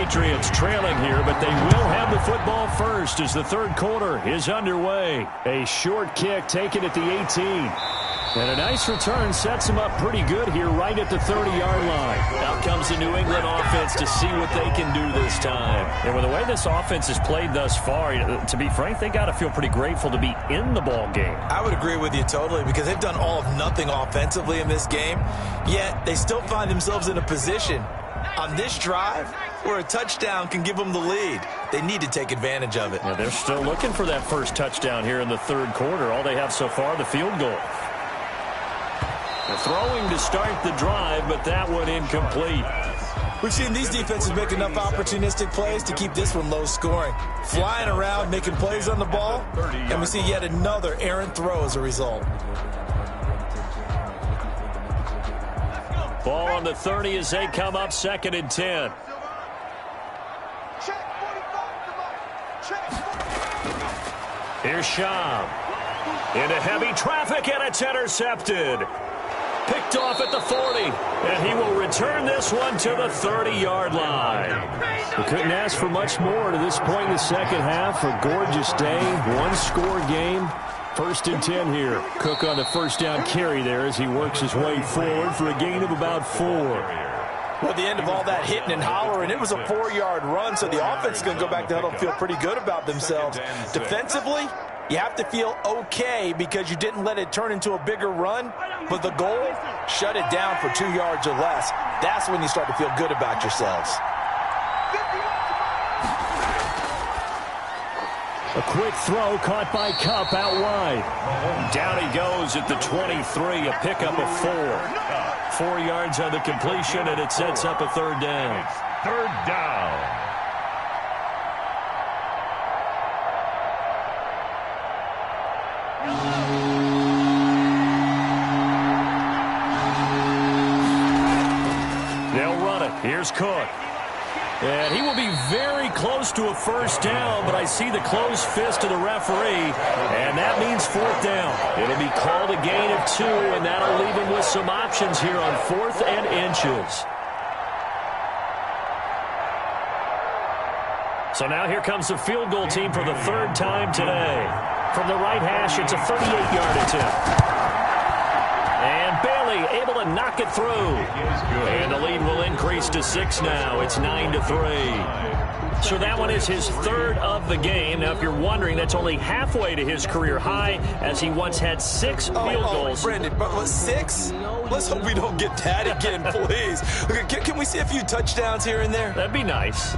Patriots trailing here, but they will have the football first as the third quarter is underway. A short kick taken at the 18. And a nice return sets them up pretty good here right at the 30-yard line. Out comes the New England offense to see what they can do this time. And with the way this offense has played thus far, to be frank, they got to feel pretty grateful to be in the ball game. I would agree with you totally because they've done all of nothing offensively in this game, yet they still find themselves in a position on this drive where a touchdown can give them the lead. They need to take advantage of it. Yeah, they're still looking for that first touchdown here in the third quarter. All they have so far, the field goal. Throwing to start the drive, but that one incomplete. We've seen these defenses make enough opportunistic plays to keep this one low scoring. Flying around, making plays on the ball, and we see yet another errant throw as a result. Ball on the 30 as they come up 2nd and 10. Here's Schaub. Into heavy traffic, and it's intercepted. Picked off at the 40, and he will return this one to the 30-yard line. We couldn't ask for much more to this point in the second half. A gorgeous day, one-score game. 1st and 10 here. Cook on the first down carry there as he works his way forward for a gain of about 4. Well, at the end of all that hitting and hollering, it was a 4-yard run, so the offense is going to go back to huddle and feel pretty good about themselves. Defensively, you have to feel okay because you didn't let it turn into a bigger run, but the goal, shut it down for 2 yards or less. That's when you start to feel good about yourselves. A quick throw caught by Kupp out wide. Down he goes at the 23, a pickup of 4. 4 yards on the completion, and it sets up a third down. Third down. They'll run it. Here's Cook. And he will be very close to a first down, but I see the closed fist of the referee, and that means 4th down. It'll be called a gain of 2, and that'll leave him with some options here on 4th and inches. So now here comes the field goal team for the 3rd time today. From the right hash, it's a 38-yard attempt. And Bailey able to knock it through. And the lead will increase to 6 now. It's 9-3. So that one is his 3rd of the game. Now, if you're wondering, that's only halfway to his career high, as he once had 6 field goals. Brendan, but 6? Let's hope we don't get that again, please. Okay, can we see a few touchdowns here and there? That'd be nice.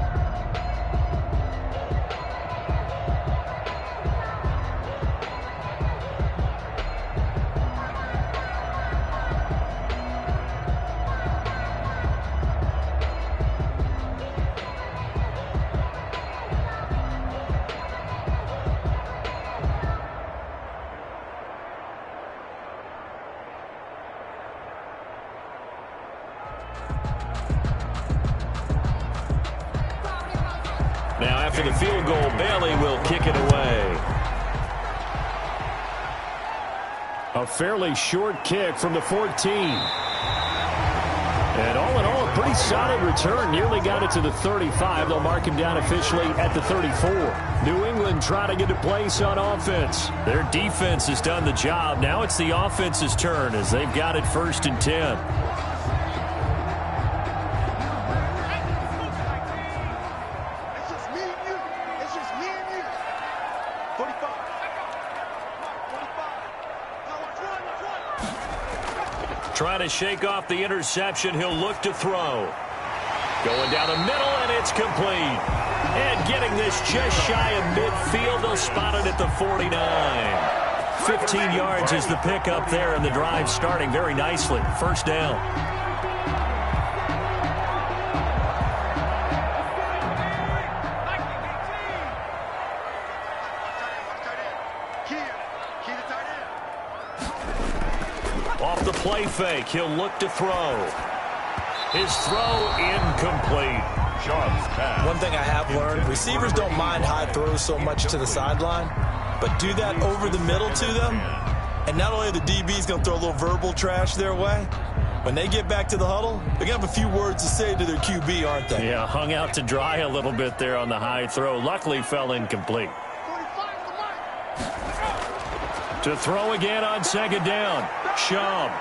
Now, after the field goal, Bailey will kick it away. A fairly short kick from the 14. And all in all, a pretty solid return. Nearly got it to the 35. They'll mark him down officially at the 34. New England trying to get a place on offense. Their defense has done the job. Now it's the offense's turn as they've got it 1st and 10. Trying to shake off the interception. He'll look to throw. Going down the middle, and it's complete. And getting this just shy of midfield. They'll spot it at the 49. 15 yards is the pickup there, and the drive starting very nicely. 1st down. Off the play fake, he'll look to throw. His throw incomplete. One thing I have learned, receivers don't mind high throws so much to the sideline, but do that over the middle to them, and not only are the DBs going to throw a little verbal trash their way, When they get back to the huddle, they're going to have a few words to say to their QB, aren't they? Yeah, hung out to dry a little bit there on the high throw. Luckily fell incomplete. To throw again on second down. Shum.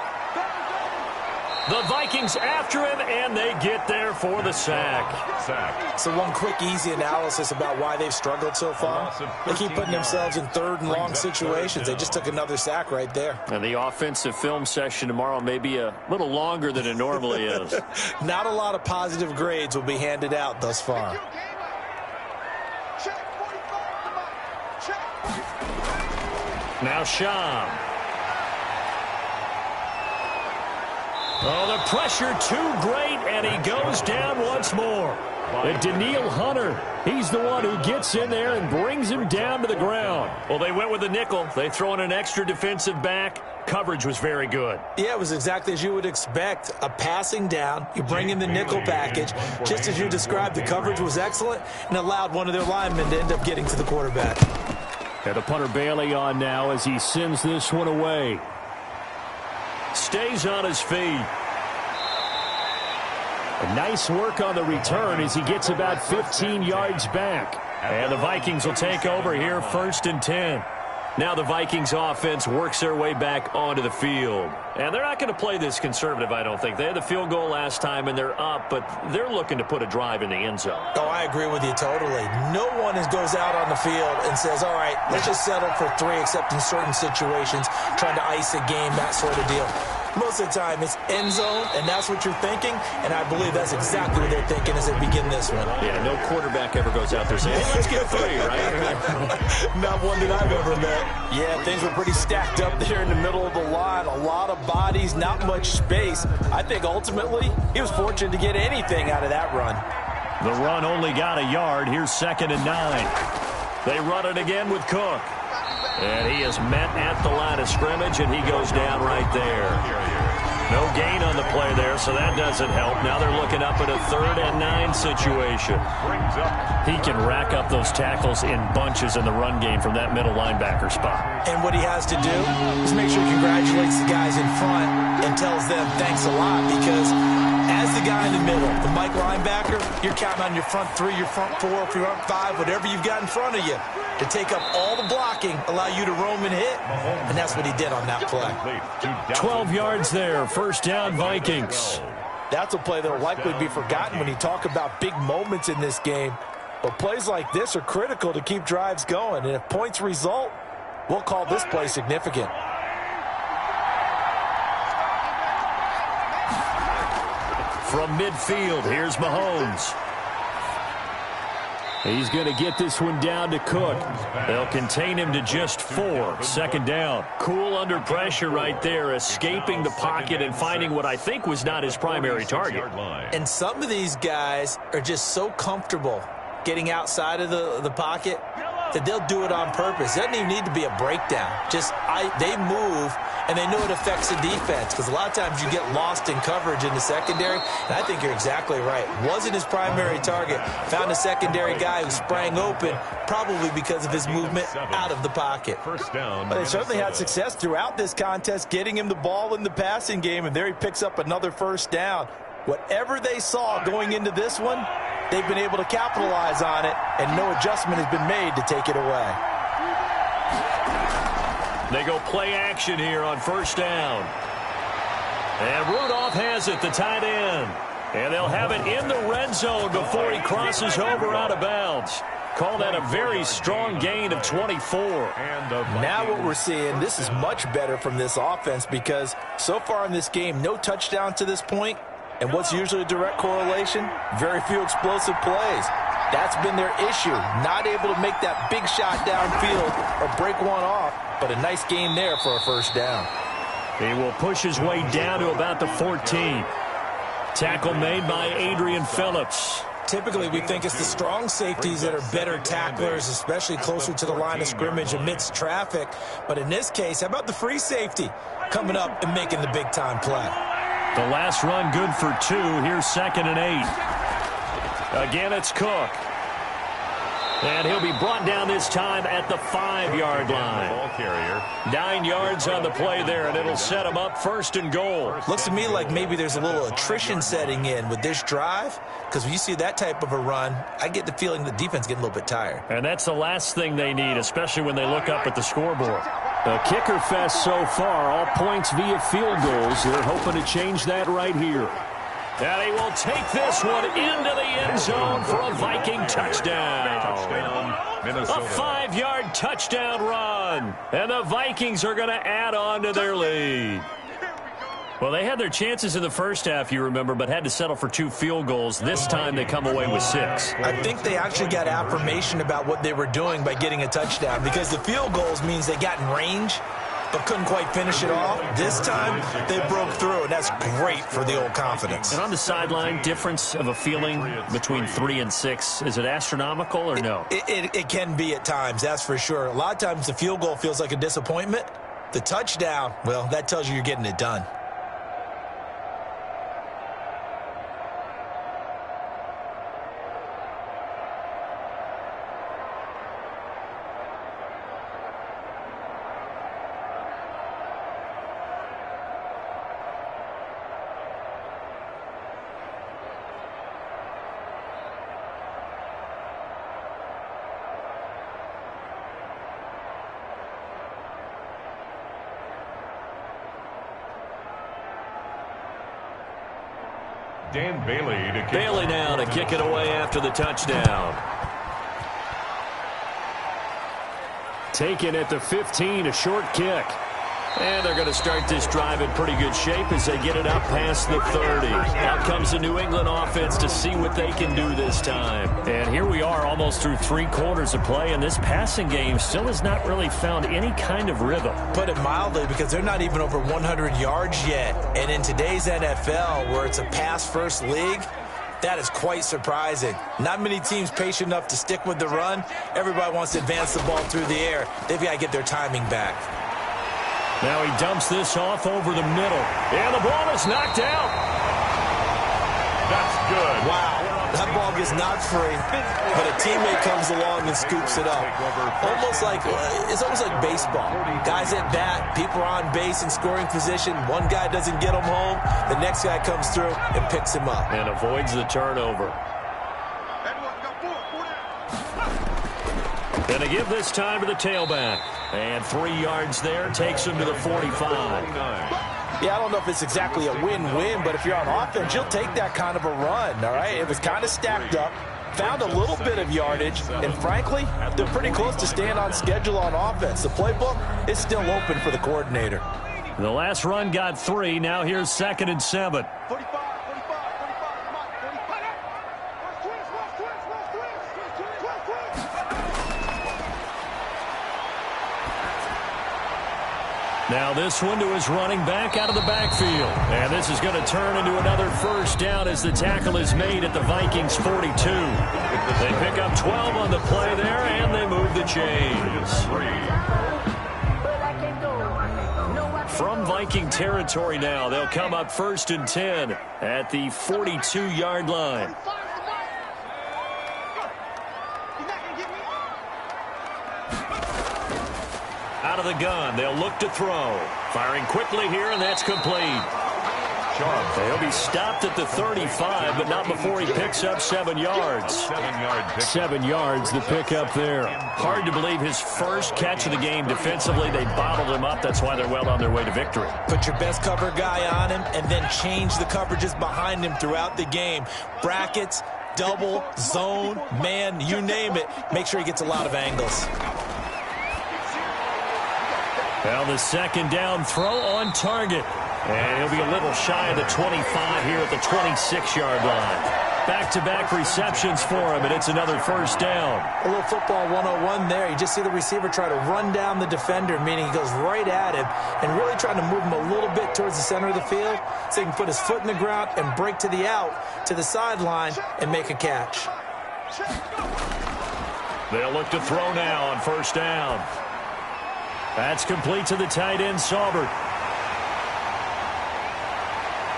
The Vikings after him, and they get there for the sack. So one quick, easy analysis about why they've struggled so far. They keep putting themselves in third and long situations. They just took another sack right there. And the offensive film session tomorrow may be a little longer than it normally is. Not a lot of positive grades will be handed out thus far. Now Sham. Oh, the pressure too great, and he goes down once more. And Daniil Hunter, he's the one who gets in there and brings him down to the ground. Well, they went with the nickel. They throw in an extra defensive back. Coverage was very good. Yeah, it was exactly as you would expect. A passing down, you bring in the nickel package. Just as you described, the coverage was excellent and allowed one of their linemen to end up getting to the quarterback. And the punter Bailey on now as he sends this one away. Stays on his feet. A nice work on the return as he gets about 15 yards back. And the Vikings will take over here, 1st and 10. Now the Vikings offense works their way back onto the field. And they're not going to play this conservative, I don't think. They had the field goal last time, and they're up, but they're looking to put a drive in the end zone. Oh, I agree with you totally. No one goes out on the field and says, all right, let's just settle for 3, except in certain situations, trying to ice a game, that sort of deal. Most of the time, it's end zone, and that's what you're thinking, and I believe that's exactly what they're thinking as they begin this one. Yeah, no quarterback ever goes out there saying, hey, let's get 3, right? Not one that I've ever met. Yeah, things were pretty stacked up there in the middle of the line. A lot of bodies, not much space. I think ultimately he was fortunate to get anything out of that run. The run only got a yard. Here's 2nd and 9. They run it again with Cook. And he is met at the line of scrimmage, and he goes down right there. No gain on the play there, so that doesn't help. Now they're looking up at a 3rd and 9 situation. He can rack up those tackles in bunches in the run game from that middle linebacker spot. And what he has to do is make sure he congratulates the guys in front and tells them thanks a lot, because as the guy in the middle, the Mike linebacker, you're counting on your front 3, your front 4, your front 5, whatever you've got in front of you to take up all the blocking, allow you to roam and hit, and that's what he did on that play. 12 yards there, 1st down Vikings. That's a play that will likely be forgotten when you talk about big moments in this game, but plays like this are critical to keep drives going, and if points result, we'll call this play significant. From midfield, here's Mahomes. He's going to get this one down to Cook. They'll contain him to just 4. 2nd down. Cool under pressure right there, escaping the pocket and finding what I think was not his primary target. And some of these guys are just so comfortable getting outside of the pocket that they'll do it on purpose. It doesn't even need to be a breakdown. They move, and they know it affects the defense, because a lot of times you get lost in coverage in the secondary, and I think you're exactly right. Wasn't his primary target. Found a secondary guy who sprang open, probably because of his movement out of the pocket. But they certainly had success throughout this contest, getting him the ball in the passing game, and there he picks up another 1st down. Whatever they saw going into this one, they've been able to capitalize on it, and no adjustment has been made to take it away. They go play action here on 1st down. And Rudolph has it, the tight end. And they'll have it in the red zone before he crosses over out of bounds. Call that a very strong gain of 24. Now what we're seeing, this is much better from this offense, because so far in this game, no touchdown to this point. And what's usually a direct correlation? Very few explosive plays. That's been their issue. Not able to make that big shot downfield or break one off, but a nice gain there for a 1st down. He will push his way down to about the 14. Tackle made by Adrian Phillips. Typically, we think it's the strong safeties that are better tacklers, especially closer to the line of scrimmage amidst traffic. But in this case, how about the free safety coming up and making the big-time play? The last run good for 2. Here's 2nd and 8. Again, it's Cook. And he'll be brought down this time at the 5-yard line. 9 yards on the play there, and it'll set him up 1st and goal. Looks to me like maybe there's a little attrition setting in with this drive, because when you see that type of a run, I get the feeling the defense getting a little bit tired. And that's the last thing they need, especially when they look up at the scoreboard. A kicker fest so far, all points via field goals. They're hoping to change that right here. And he will take this one into the end zone for a Viking touchdown. A 5-yard touchdown run. And the Vikings are going to add on to their lead. Well, they had their chances in the first half, you remember, but had to settle for 2 field goals. This time they come away with 6. I think they actually got affirmation about what they were doing by getting a touchdown, because the field goals means they got in range but couldn't quite finish it off. This time, they broke through, and that's great for the old confidence. And on the sideline, difference of a feeling between 3 and 6, is it astronomical or no? It can be at times, that's for sure. A lot of times the field goal feels like a disappointment. The touchdown, well, that tells you you're getting it done. Bailey now to kick it away after the touchdown. Taken at the 15, a short kick. And they're going to start this drive in pretty good shape as they get it up past the 30. Out comes the New England offense to see what they can do this time. And here we are almost through 3 quarters of play, and this passing game still has not really found any kind of rhythm. Put it mildly, because they're not even over 100 yards yet. And in today's NFL, where it's a pass-first league, that is quite surprising. Not many teams patient enough to stick with the run. Everybody wants to advance the ball through the air. They've got to get their timing back. Now he dumps this off over the middle. And the ball is knocked out. That's good. Wow. That ball gets knocked free, but a teammate comes along and scoops it up. It's almost like baseball. Guys at bat, people are on base in scoring position. One guy doesn't get him home. The next guy comes through and picks him up. And avoids the turnover. Going to give this time to the tailback. And 3 yards there takes him to the 45. Yeah, I don't know if it's exactly a win-win, but if you're on offense, you'll take that kind of a run, all right? It was kind of stacked up, found a little bit of yardage, and frankly, they're pretty close to staying on schedule on offense. The playbook is still open for the coordinator. The last run got 3. Now here's 2nd and 7. Now this one to his running back out of the backfield. And this is going to turn into another first down as the tackle is made at the Vikings 42. They pick up 12 on the play there, and they move the chains. From Viking territory now, they'll come up 1st and 10 at the 42-yard line. Out of the gun, they'll look to throw. Firing quickly here, and that's complete. He'll be stopped at the 35, but not before he picks up 7 yards. 7 yards, the pickup there. Hard to believe his first catch of the game defensively. They bottled him up. That's why they're well on their way to victory. Put your best cover guy on him, and then change the coverages behind him throughout the game. Brackets, double, zone, man, you name it. Make sure he gets a lot of angles. Well, the 2nd down throw on target. And he'll be a little shy of the 25 here at the 26-yard line. Back-to-back receptions for him, and it's another first down. A little football 101 there. You just see the receiver try to run down the defender, meaning he goes right at him and really trying to move him a little bit towards the center of the field so he can put his foot in the ground and break to the out, to the sideline, and make a catch. They'll look to throw now on first down. That's complete to the tight end, Saubert.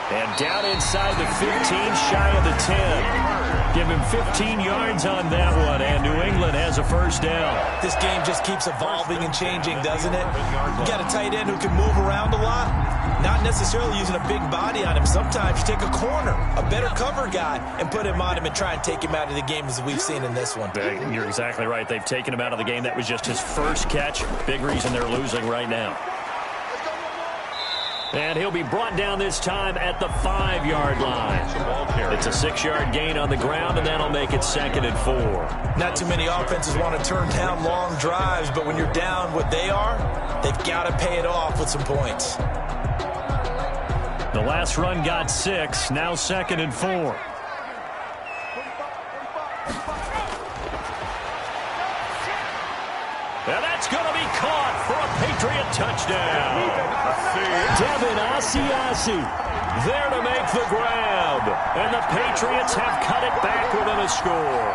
And down inside the 15, shy of the 10. Give him 15 yards on that one, and New England has a first down. This game just keeps evolving and changing, doesn't it? You got a tight end who can move around a lot, not necessarily using a big body on him. Sometimes you take a corner, a better cover guy, and put him on him and try and take him out of the game as we've seen in this one. You're exactly right. They've taken him out of the game. That was just his first catch. Big reason they're losing right now. And he'll be brought down this time at the 5-yard line. It's a 6-yard gain on the ground, and that'll make it 2nd and 4. Not too many offenses want to turn down long drives, but when you're down what they are, they've got to pay it off with some points. The last run got 6, now 2nd and 4. And that's going to be caught for a Patriot touchdown. Devin Asiasi there to make the grab. And the Patriots have cut it back within a score.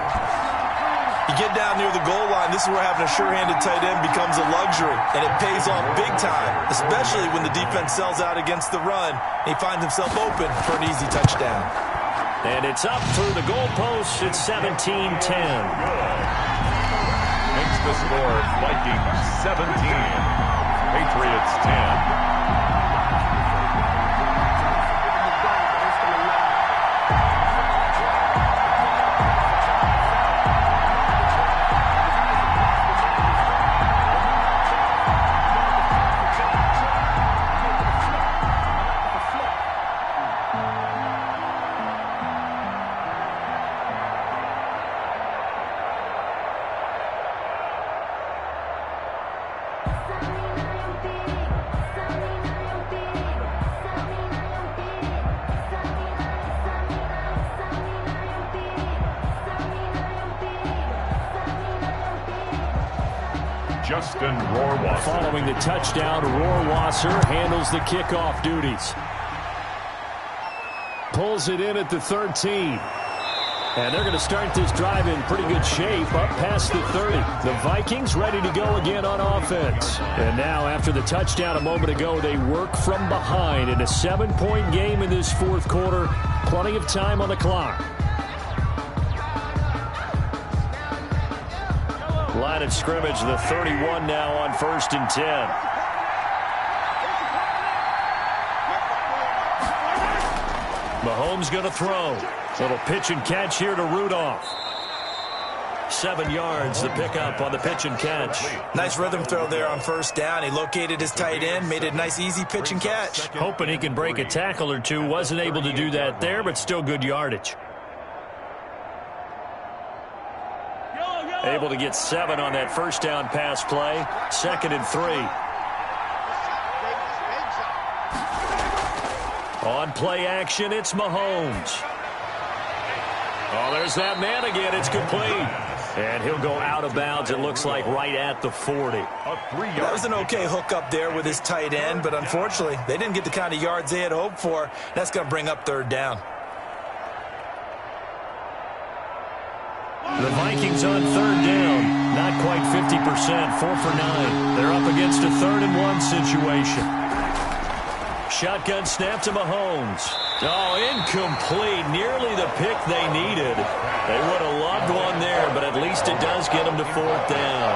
You get down near the goal line, this is where having a sure-handed tight end becomes a luxury. And it pays off big time, especially when the defense sells out against the run. And he finds himself open for an easy touchdown. And it's up through the goalposts. It's 17-10. Makes the score Vikings 17, Patriots 10. Following the touchdown, Rohrwasser handles the kickoff duties. Pulls it in at the 13. And they're going to start this drive in pretty good shape up past the 30. The Vikings ready to go again on offense. And now after the touchdown a moment ago, they work from behind in a 7-point game in this fourth quarter. Plenty of time on the clock. Line of scrimmage, the 31 now on 1st and 10. Mahomes going to throw. Little pitch and catch here to Rudolph. 7 yards, the pickup on the pitch and catch. Nice rhythm throw there on 1st down. He located his tight end, made it a nice, easy pitch and catch. Hoping he can break a tackle or two. Wasn't able to do that there, but still good yardage. Able to get 7 on that 1st down pass play. 2nd and 3. On play action, it's Mahomes. Oh, there's that man again. It's complete. And he'll go out of bounds, it looks like, right at the 40. That was an okay hook up there with his tight end, but unfortunately, they didn't get the kind of yards they had hoped for. That's going to bring up 3rd down. The Vikings on 3rd down. Not quite 50%. 4 for 9. They're up against a 3rd and 1 situation. Shotgun snap to Mahomes. Oh, incomplete. Nearly the pick they needed. They would have loved one there, but at least it does get them to 4th down.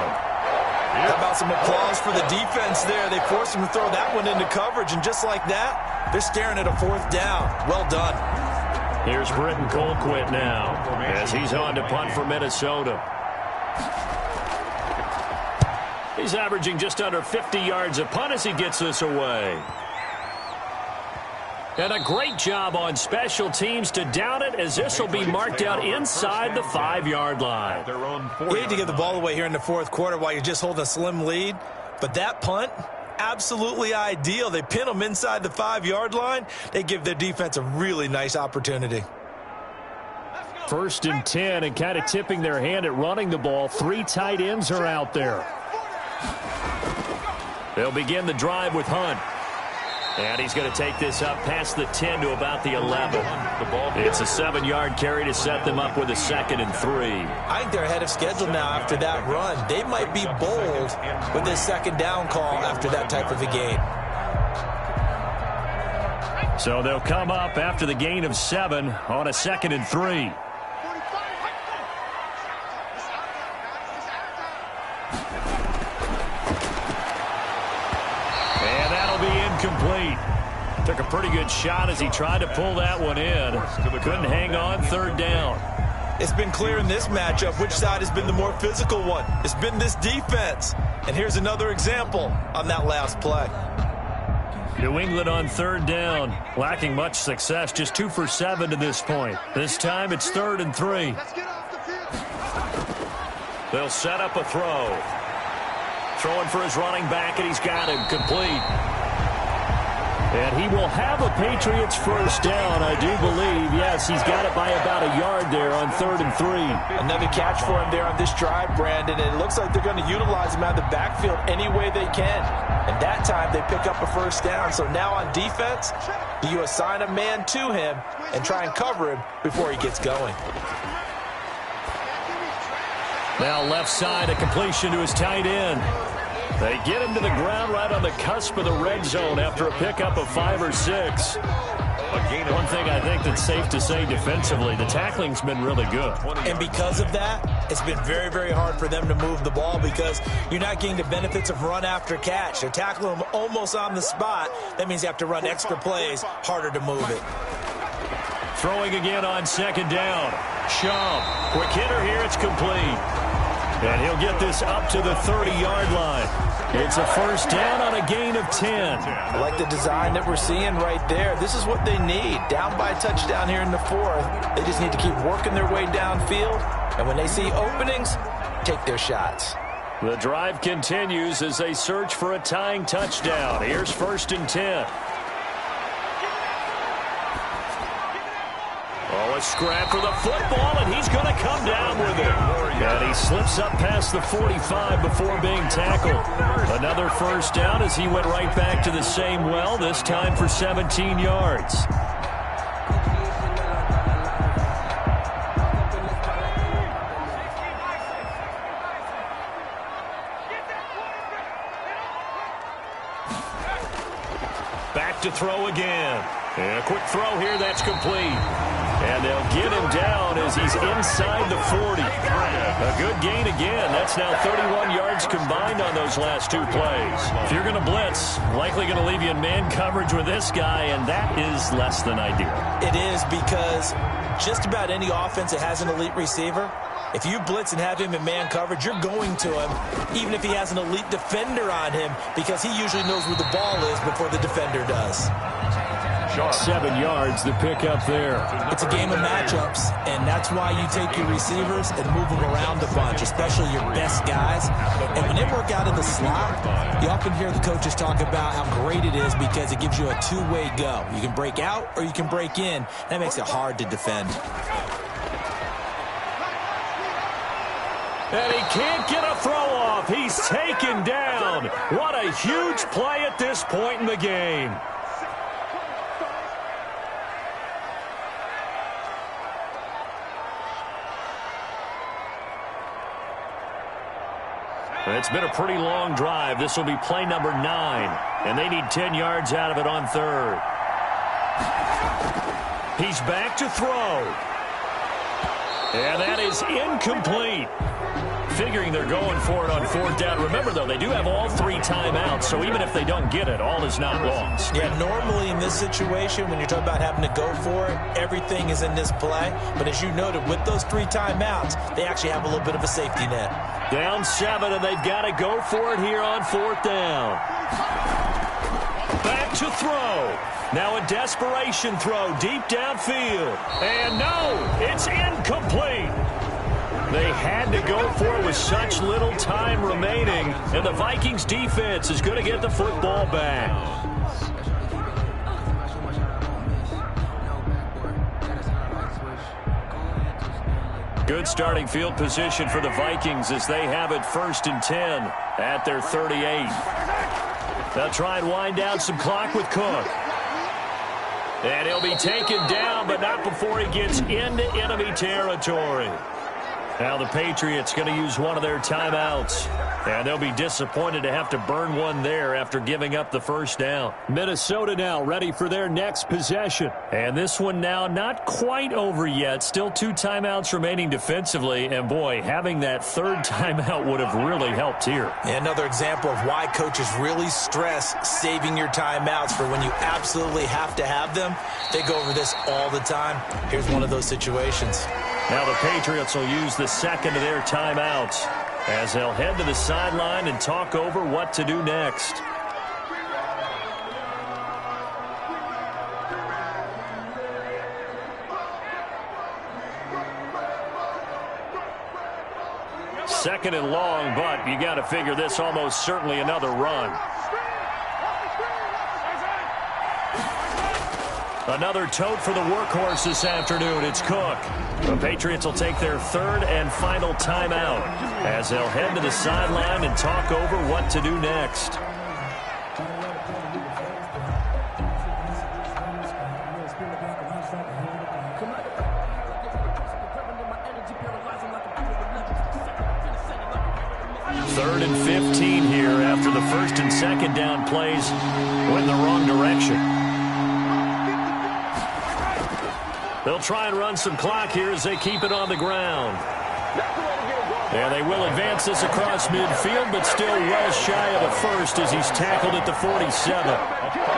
How about some applause for the defense there? They forced him to throw that one into coverage, and just like that, they're staring at a 4th down. Well done. Here's Britton Colquitt now as he's on to punt for Minnesota. He's averaging just under 50 yards a punt as he gets this away. And a great job on special teams to down it, as this will be marked out inside the 5-yard line. You hate to give the ball away here in the 4th quarter while you're just holding a slim lead, but that punt, absolutely ideal. They pin them inside the 5-yard line. They give their defense a really nice opportunity. 1st and 10, and kind of tipping their hand at running the ball. 3 tight ends are out there. They'll begin the drive with Hunt. And he's going to take this up past the 10 to about the 11. It's a 7-yard carry to set them up with a 2nd and 3. I think they're ahead of schedule now after that run. They might be bold with this 2nd down call after that type of a game. So they'll come up after the gain of 7 on a 2nd and 3. And that'll be incomplete. Took a pretty good shot as he tried to pull that one in. Couldn't hang on 3rd down. It's been clear in this matchup which side has been the more physical one. It's been this defense. And here's another example on that last play. New England on 3rd down, lacking much success, just 2 for 7 to this point. This time it's 3rd and 3. They'll set up a throw. Throwing for his running back, and he's got him complete. And he will have a Patriots first down, I do believe. Yes, he's got it by about a yard there on 3rd and 3. Another catch for him there on this drive, Brandon. And it looks like they're going to utilize him out of the backfield any way they can. And that time they pick up a first down. So now on defense, do you assign a man to him and try and cover him before he gets going? Now left side, a completion to his tight end. They get him to the ground right on the cusp of the red zone after a pickup of 5 or 6. One thing I think that's safe to say defensively, the tackling's been really good. And because of that, it's been very, very hard for them to move the ball because you're not getting the benefits of run after catch. They're tackling them almost on the spot. That means you have to run extra plays, harder to move it. Throwing again on 2nd down. Shum, quick hitter here, it's complete. And he'll get this up to the 30-yard line. It's a first down on a gain of 10. I like the design that we're seeing right there. This is what they need. Down by a touchdown here in the 4th. They just need to keep working their way downfield. And when they see openings, take their shots. The drive continues as they search for a tying touchdown. Here's 1st and 10. Oh, a scrap for the football, and he's going to come down with it. And he slips up past the 45 before being tackled. Another first down as he went right back to the same well, this time for 17 yards. Back to throw again. And a quick throw here, that's complete. And they'll get him down as he's inside the 40. A good gain again. That's now 31 yards combined on those last 2 plays. If you're going to blitz, likely going to leave you in man coverage with this guy, and that is less than ideal. It is because just about any offense that has an elite receiver, if you blitz and have him in man coverage, you're going to him, even if he has an elite defender on him, because he usually knows where the ball is before the defender does. 7 yards, the pickup there. It's a game of matchups, and that's why you take your receivers and move them around a bunch, especially your best guys. And when they work out in the slot, you often hear the coaches talk about how great it is because it gives you a two-way go. You can break out or you can break in. That makes it hard to defend. And he can't get a throw off. He's taken down. What a huge play at this point in the game. It's been a pretty long drive. This will be play number 9. And they need 10 yards out of it on 3rd. He's back to throw. And that is incomplete. Figuring they're going for it on 4th down. Remember, though, they do have all 3 timeouts, so even if they don't get it, all is not lost. Yeah, normally in this situation, when you're talking about having to go for it, everything is in this play. But as you noted, with those 3 timeouts, they actually have a little bit of a safety net. Down 7, and they've got to go for it here on 4th down. Back to throw. Now a desperation throw deep downfield. And no, it's incomplete. They had to go for it with such little time remaining, and the Vikings defense is going to get the football back. Good starting field position for the Vikings as they have it 1st and 10 at their 38. They'll try and wind down some clock with Cook. And he'll be taken down, but not before he gets into enemy territory. Now the Patriots going to use one of their timeouts. And they'll be disappointed to have to burn one there after giving up the first down. Minnesota now ready for their next possession. And this one now not quite over yet. Still 2 timeouts remaining defensively. And, boy, having that third timeout would have really helped here. Another example of why coaches really stress saving your timeouts for when you absolutely have to have them. They go over this all the time. Here's one of those situations. Now the Patriots will use the second of their timeouts as they'll head to the sideline and talk over what to do next. Second and long, but you got to figure this almost certainly another run. Another tote for the workhorse this afternoon. It's Cook. The Patriots will take their third and final timeout as they'll head to the sideline and talk over what to do next. Third and 15 here after the first and second down plays went in the wrong direction. They'll try and run some clock here as they keep it on the ground. And they will advance this across midfield, but still well shy of a first as he's tackled at the 47.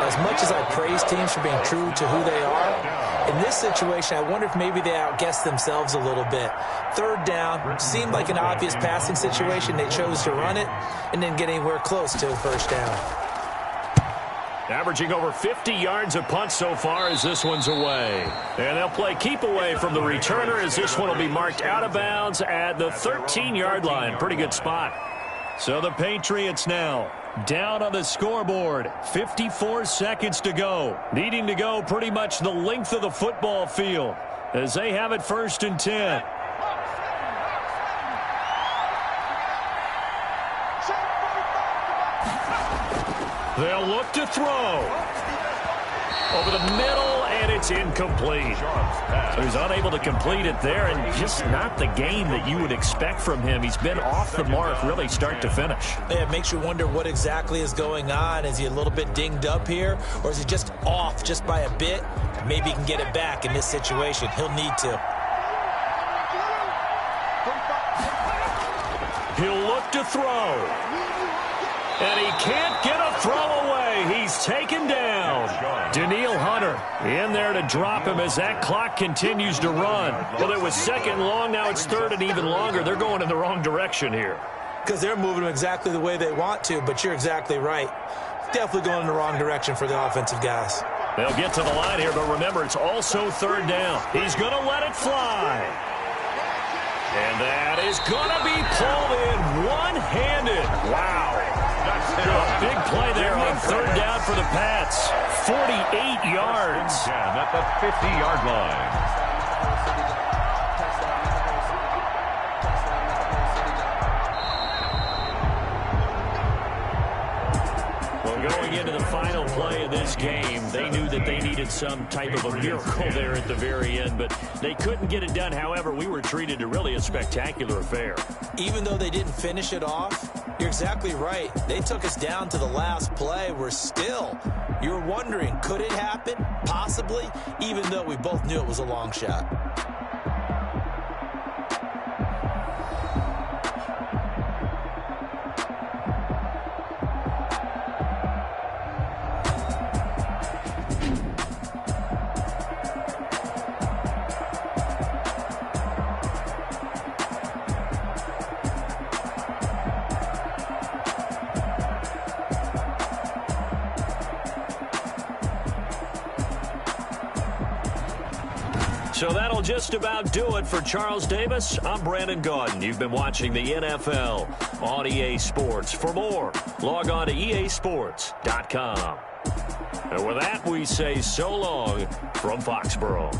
As much as I praise teams for being true to who they are, in this situation, I wonder if maybe they outguessed themselves a little bit. Third down seemed like an obvious passing situation. They chose to run it and didn't get anywhere close to a first down. Averaging over 50 yards a punt so far as this one's away. And they'll play keep away from the returner as this one will be marked out of bounds at the 13-yard line. Pretty good spot. So the Patriots now down on the scoreboard. 54 seconds to go. Needing to go pretty much the length of the football field as they have it 1st and 10. They'll look to throw. Over the middle, and it's incomplete. So he's unable to complete it there, and just not the game that you would expect from him. He's been off the mark really start to finish. Yeah, it makes you wonder what exactly is going on. Is he a little bit dinged up here, or is he just off just by a bit? Maybe he can get it back in this situation. He'll need to. He'll look to throw. And he can't get a throw away. He's taken down. Daniil Hunter in there to drop him as that clock continues to run. Well, it was second long. Now it's third and even longer. They're going in the wrong direction here. Because they're moving exactly the way they want to, but you're exactly right. Definitely going in the wrong direction for the offensive guys. They'll get to the line here, but remember, it's also third down. He's going to let it fly. And that is going to be pulled in one-handed. Wow. A big play there on third down for the Pats. 48 yards. At the 50-yard line. Going into the final play of this game, they knew that they needed some type of a miracle there at the very end, but they couldn't get it done. However, we were treated to really a spectacular affair. Even though they didn't finish it off, you're exactly right. They took us down to the last play. You were wondering, could it happen? Possibly, even though we both knew it was a long shot. So that'll just about do it for Charles Davis. I'm Brandon Gaudin. You've been watching the NFL on EA Sports. For more, log on to easports.com. And with that, we say so long from Foxborough.